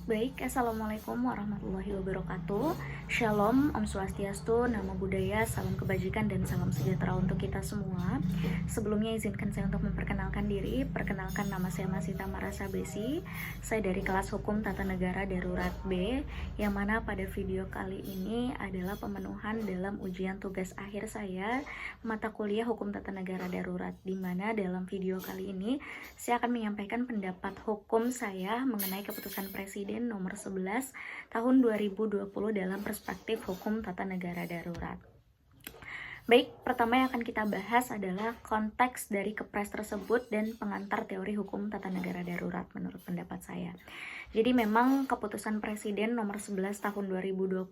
Baik, Assalamualaikum warahmatullahi wabarakatuh. Shalom, Om Swastiastu, Namo Buddhaya, salam kebajikan dan salam sejahtera untuk kita semua. Sebelumnya izinkan saya untuk memperkenalkan diri. Perkenalkan, nama saya Masita Marasa Besi. Saya dari kelas Hukum Tata Negara Darurat B, yang mana pada video kali ini adalah pemenuhan dalam ujian tugas akhir saya mata kuliah Hukum Tata Negara Darurat, di mana dalam video kali ini saya akan menyampaikan pendapat hukum saya mengenai keputusan Presiden nomor 11 tahun 2020 dalam perspektif hukum tata negara darurat. Baik, pertama yang akan kita bahas adalah konteks dari Kepres tersebut dan pengantar teori hukum tata negara darurat menurut pendapat saya. Jadi memang keputusan Presiden nomor 11 tahun 2020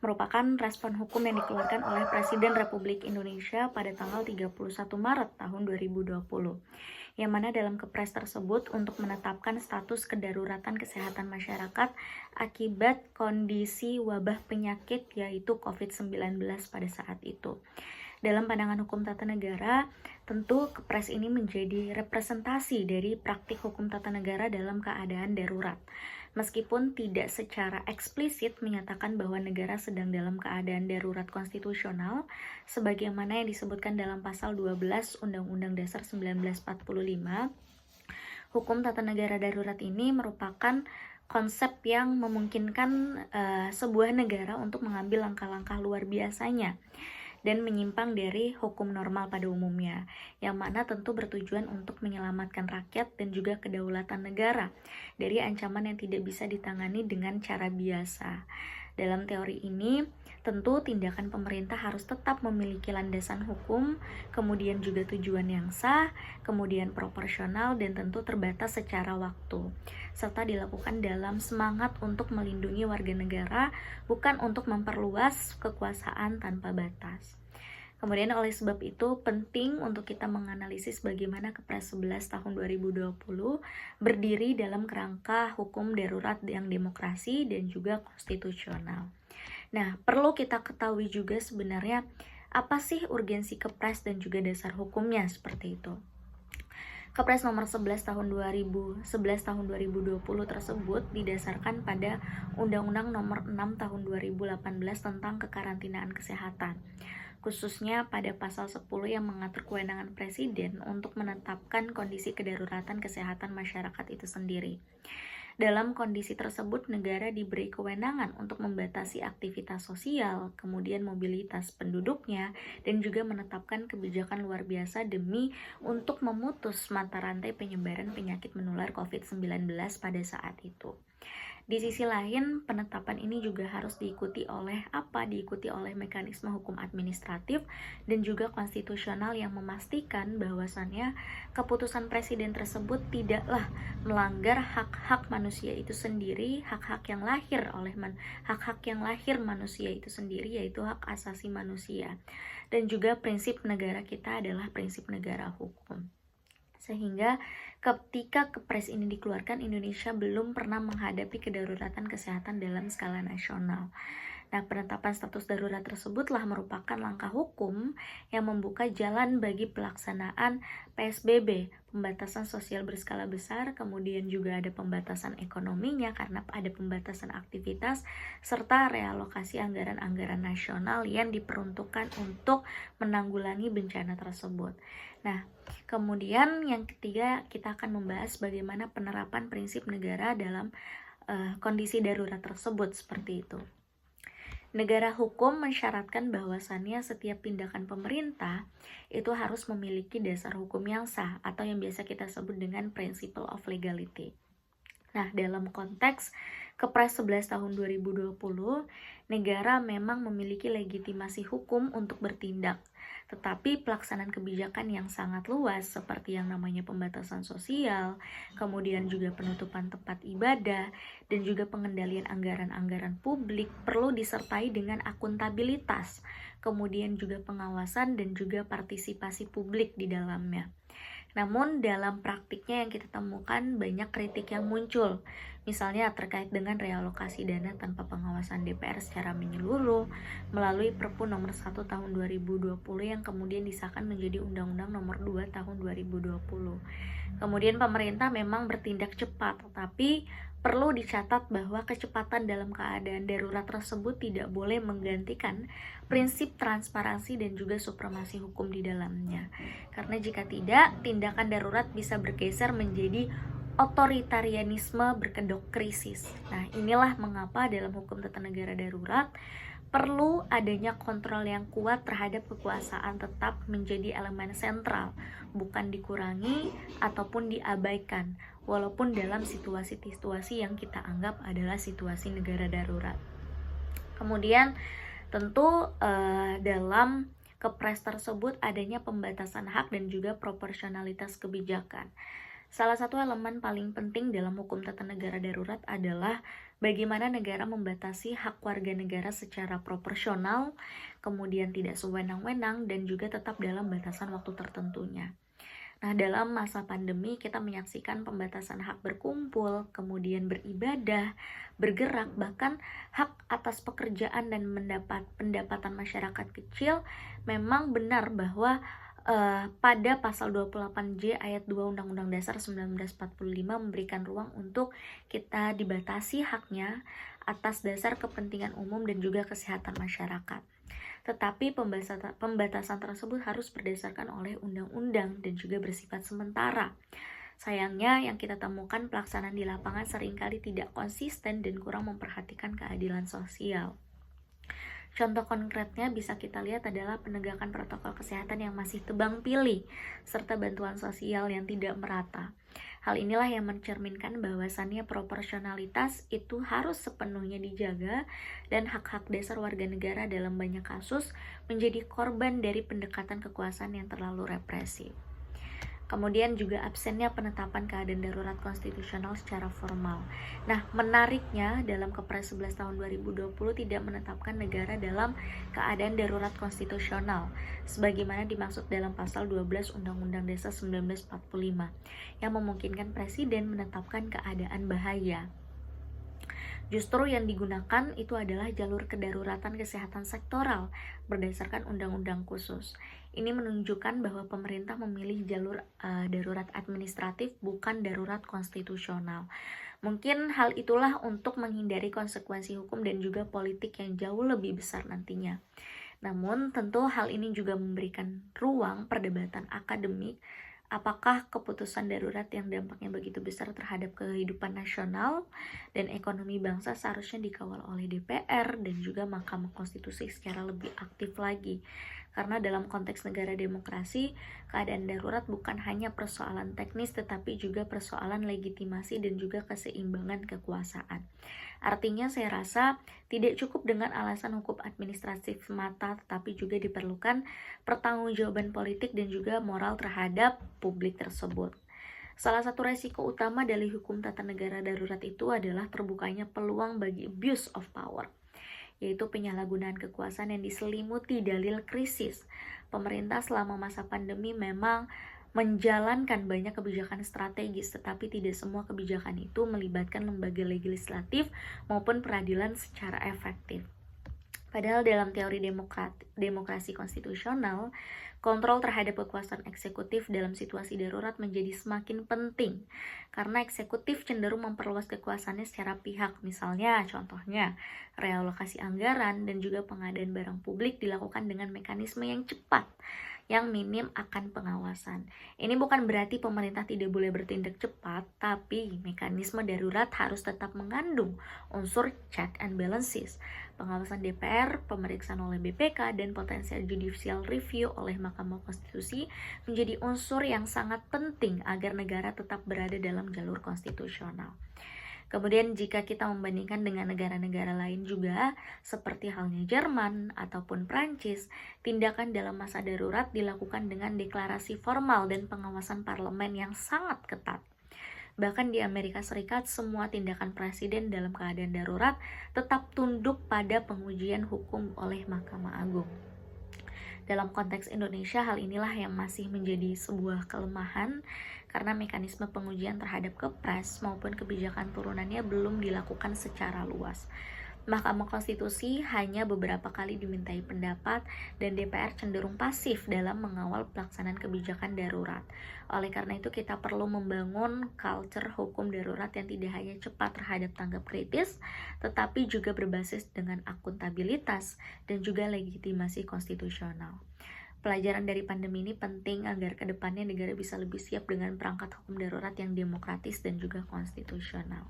merupakan respon hukum yang dikeluarkan oleh Presiden Republik Indonesia pada tanggal 31 Maret tahun 2020. Yang mana dalam Kepres tersebut untuk menetapkan status kedaruratan kesehatan masyarakat akibat kondisi wabah penyakit yaitu COVID-19 pada saat itu. Dalam pandangan hukum tata negara, tentu Kepres ini menjadi representasi dari praktik hukum tata negara dalam keadaan darurat. Meskipun tidak secara eksplisit menyatakan bahwa negara sedang dalam keadaan darurat konstitusional, sebagaimana yang disebutkan dalam pasal 12 Undang-Undang Dasar 1945, hukum tata negara darurat ini merupakan konsep yang memungkinkan sebuah negara untuk mengambil langkah-langkah luar biasanya dan menyimpang dari hukum normal pada umumnya, yang mana tentu bertujuan untuk menyelamatkan rakyat dan juga kedaulatan negara dari ancaman yang tidak bisa ditangani dengan cara biasa. Dalam teori ini, tentu tindakan pemerintah harus tetap memiliki landasan hukum, kemudian juga tujuan yang sah, kemudian proporsional, dan tentu terbatas secara waktu, serta dilakukan dalam semangat untuk melindungi warga negara, bukan untuk memperluas kekuasaan tanpa batas. Kemudian oleh sebab itu penting untuk kita menganalisis bagaimana Kepres 11 tahun 2020 berdiri dalam kerangka hukum darurat yang demokrasi dan juga konstitusional. Nah, perlu kita ketahui juga sebenarnya apa sih urgensi Kepres dan juga dasar hukumnya seperti itu. Kepres nomor 11 tahun 2020 tersebut didasarkan pada Undang-Undang nomor 6 tahun 2018 tentang kekarantinaan kesehatan, khususnya pada pasal 10 yang mengatur kewenangan Presiden untuk menetapkan kondisi kedaruratan kesehatan masyarakat itu sendiri. Dalam kondisi tersebut, negara diberi kewenangan untuk membatasi aktivitas sosial, kemudian mobilitas penduduknya, dan juga menetapkan kebijakan luar biasa demi untuk memutus mata rantai penyebaran penyakit menular COVID-19 pada saat itu. Di sisi lain, penetapan ini juga harus diikuti oleh mekanisme hukum administratif dan juga konstitusional yang memastikan bahwasannya keputusan Presiden tersebut tidaklah melanggar hak-hak manusia itu sendiri, hak-hak yang lahir manusia itu sendiri, yaitu hak asasi manusia. Dan juga prinsip negara kita adalah prinsip negara hukum. Sehingga ketika Kepres ini dikeluarkan, Indonesia belum pernah menghadapi kedaruratan kesehatan dalam skala nasional. Nah, penetapan status darurat tersebutlah merupakan langkah hukum yang membuka jalan bagi pelaksanaan PSBB, pembatasan sosial berskala besar, kemudian juga ada pembatasan ekonominya karena ada pembatasan aktivitas, serta realokasi anggaran-anggaran nasional yang diperuntukkan untuk menanggulangi bencana tersebut. Nah, kemudian yang ketiga, kita akan membahas bagaimana penerapan prinsip negara dalam kondisi darurat tersebut seperti itu. Negara hukum mensyaratkan bahwasannya setiap tindakan pemerintah itu harus memiliki dasar hukum yang sah atau yang biasa kita sebut dengan principle of legality. Nah, dalam konteks Kepres 11 tahun 2020, negara memang memiliki legitimasi hukum untuk bertindak. Tetapi pelaksanaan kebijakan yang sangat luas seperti yang namanya pembatasan sosial, kemudian juga penutupan tempat ibadah, dan juga pengendalian anggaran-anggaran publik perlu disertai dengan akuntabilitas, kemudian juga pengawasan dan juga partisipasi publik di dalamnya. Namun dalam praktiknya yang kita temukan banyak kritik yang muncul, misalnya terkait dengan realokasi dana tanpa pengawasan DPR secara menyeluruh melalui Perpu nomor 1 tahun 2020 yang kemudian disahkan menjadi Undang-Undang nomor 2 tahun 2020. Kemudian pemerintah memang bertindak cepat, tetapi perlu dicatat bahwa kecepatan dalam keadaan darurat tersebut tidak boleh menggantikan prinsip transparansi dan juga supremasi hukum di dalamnya. Karena jika tidak, tindakan darurat bisa bergeser menjadi otoritarianisme berkedok krisis. Nah, inilah mengapa dalam hukum tata negara darurat perlu adanya kontrol yang kuat terhadap kekuasaan tetap menjadi elemen sentral, bukan dikurangi ataupun diabaikan, walaupun dalam situasi-situasi yang kita anggap adalah situasi negara darurat. Kemudian tentu dalam Kepres tersebut adanya pembatasan hak dan juga proporsionalitas kebijakan. Salah satu elemen paling penting dalam hukum tata negara darurat adalah bagaimana negara membatasi hak warga negara secara proporsional, kemudian tidak sewenang-wenang, dan juga tetap dalam batasan waktu tertentunya. Nah, dalam masa pandemi kita menyaksikan pembatasan hak berkumpul, kemudian beribadah, bergerak, bahkan hak atas pekerjaan dan mendapat pendapatan masyarakat kecil. Memang benar bahwa pada pasal 28J ayat 2 Undang-Undang Dasar 1945 memberikan ruang untuk kita dibatasi haknya atas dasar kepentingan umum dan juga kesehatan masyarakat. Tetapi pembatasan tersebut harus berdasarkan oleh undang-undang dan juga bersifat sementara. Sayangnya yang kita temukan pelaksanaan di lapangan seringkali tidak konsisten dan kurang memperhatikan keadilan sosial. Contoh konkretnya bisa kita lihat adalah penegakan protokol kesehatan yang masih tebang pilih, serta bantuan sosial yang tidak merata. Hal inilah yang mencerminkan bahwasannya proporsionalitas itu harus sepenuhnya dijaga dan hak-hak dasar warga negara dalam banyak kasus menjadi korban dari pendekatan kekuasaan yang terlalu represif. Kemudian juga absennya penetapan keadaan darurat konstitusional secara formal. Nah, menariknya dalam Kepres 11 tahun 2020 tidak menetapkan negara dalam keadaan darurat konstitusional sebagaimana dimaksud dalam pasal 12 Undang-Undang Dasar 1945 yang memungkinkan presiden menetapkan keadaan bahaya. Justru yang digunakan itu adalah jalur kedaruratan kesehatan sektoral berdasarkan undang-undang khusus. Ini menunjukkan bahwa pemerintah memilih jalur darurat administratif bukan darurat konstitusional. Mungkin hal itulah untuk menghindari konsekuensi hukum dan juga politik yang jauh lebih besar nantinya. Namun tentu hal ini juga memberikan ruang perdebatan akademik. Apakah keputusan darurat yang dampaknya begitu besar terhadap kehidupan nasional dan ekonomi bangsa seharusnya dikawal oleh DPR dan juga Mahkamah Konstitusi secara lebih aktif lagi? Karena dalam konteks negara demokrasi, keadaan darurat bukan hanya persoalan teknis tetapi juga persoalan legitimasi dan juga keseimbangan kekuasaan. Artinya saya rasa tidak cukup dengan alasan hukum administratif semata, tetapi juga diperlukan pertanggungjawaban politik dan juga moral terhadap publik tersebut. Salah satu resiko utama dari hukum tata negara darurat itu adalah terbukanya peluang bagi abuse of power, yaitu penyalahgunaan kekuasaan yang diselimuti dalil krisis. Pemerintah selama masa pandemi memang menjalankan banyak kebijakan strategis, tetapi tidak semua kebijakan itu melibatkan lembaga legislatif maupun peradilan secara efektif. Padahal dalam teori demokrasi konstitusional, kontrol terhadap kekuasaan eksekutif dalam situasi darurat menjadi semakin penting karena eksekutif cenderung memperluas kekuasaannya secara pihak. Misalnya, contohnya, realokasi anggaran dan juga pengadaan barang publik dilakukan dengan mekanisme yang cepat, yang minim akan pengawasan. Ini bukan berarti pemerintah tidak boleh bertindak cepat, tapi mekanisme darurat harus tetap mengandung unsur check and balances, pengawasan DPR, pemeriksaan oleh BPK, dan potensial judicial review oleh Mahkamah Konstitusi menjadi unsur yang sangat penting agar negara tetap berada dalam jalur konstitusional. Kemudian jika kita membandingkan dengan negara-negara lain juga, seperti halnya Jerman ataupun Prancis, tindakan dalam masa darurat dilakukan dengan deklarasi formal dan pengawasan parlemen yang sangat ketat. Bahkan di Amerika Serikat, semua tindakan presiden dalam keadaan darurat tetap tunduk pada pengujian hukum oleh Mahkamah Agung. Dalam konteks Indonesia, hal inilah yang masih menjadi sebuah kelemahan karena mekanisme pengujian terhadap Kepres maupun kebijakan turunannya belum dilakukan secara luas. Mahkamah Konstitusi hanya beberapa kali dimintai pendapat dan DPR cenderung pasif dalam mengawal pelaksanaan kebijakan darurat. Oleh karena itu kita perlu membangun culture hukum darurat yang tidak hanya cepat terhadap tanggap kritis, tetapi juga berbasis dengan akuntabilitas dan juga legitimasi konstitusional. Pelajaran dari pandemi ini penting agar kedepannya negara bisa lebih siap dengan perangkat hukum darurat yang demokratis dan juga konstitusional.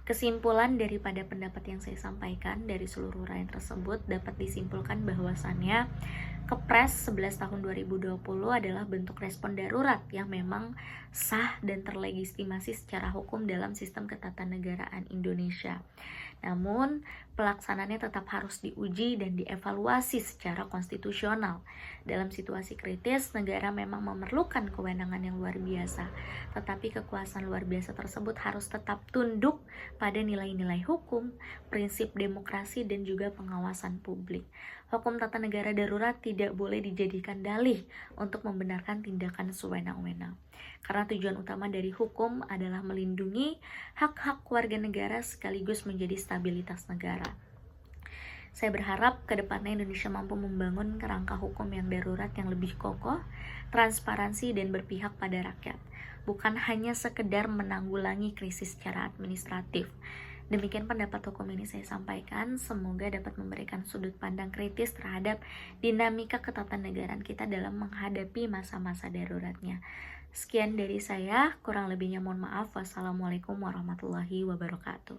Kesimpulan daripada pendapat yang saya sampaikan dari seluruh uraian tersebut dapat disimpulkan bahwasannya Kepres 11 tahun 2020 adalah bentuk respon darurat yang memang sah dan terlegitimasi secara hukum dalam sistem ketatanegaraan Indonesia. Namun, pelaksanaannya tetap harus diuji dan dievaluasi secara konstitusional. Dalam situasi kritis, negara memang memerlukan kewenangan yang luar biasa, tetapi kekuasaan luar biasa tersebut harus tetap tunduk pada nilai-nilai hukum, prinsip demokrasi, dan juga pengawasan publik. Hukum tata negara darurat tidak boleh dijadikan dalih untuk membenarkan tindakan sewenang-wenang. Karena tujuan utama dari hukum adalah melindungi hak-hak warga negara sekaligus menjadi stabilitas negara. Saya berharap ke depannya Indonesia mampu membangun kerangka hukum yang darurat yang lebih kokoh, transparansi, dan berpihak pada rakyat. Bukan hanya sekedar menanggulangi krisis secara administratif. Demikian pendapat hukum ini saya sampaikan, semoga dapat memberikan sudut pandang kritis terhadap dinamika ketatanegaraan kita dalam menghadapi masa-masa daruratnya. Sekian dari saya, kurang lebihnya mohon maaf. Wassalamualaikum warahmatullahi wabarakatuh.